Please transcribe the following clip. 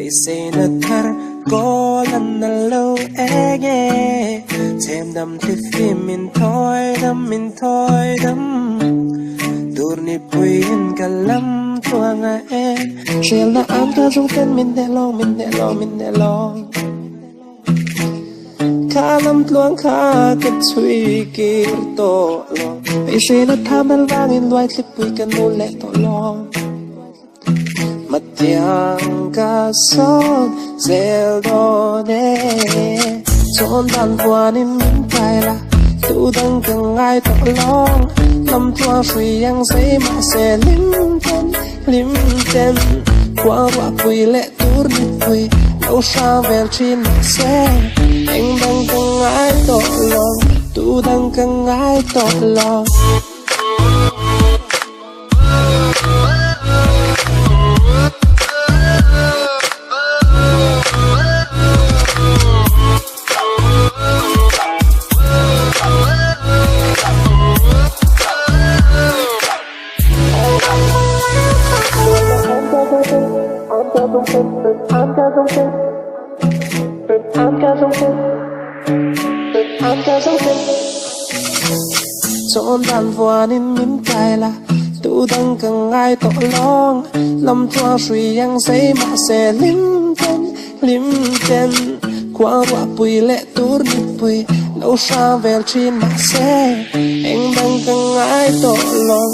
say na thar có lần là lâu e nghe thêm đâm thì phim mình thôi đâm dur ni puin kalam tua nga e shell na am ta jong ten min de long kalam tluang kha ka chui kir to lo ai say na thamel wang in loi clip pui kan no le to lo Matiang ka son zel do ne chon dan buanin min kai la tu dang kang ai to long lam tua sui yang sei ma se lim ten qua wa pui le tur ni pui đâu sa vel chin se anh dang kang ai to long tu dang kang ai to long chọn đàn voanin min kai la tu dang kang ai to long lam tua sui yang sei ma se lim ten qua wa pui le tur ni pui đâu sa vel chin ma se anh dang kang ai to long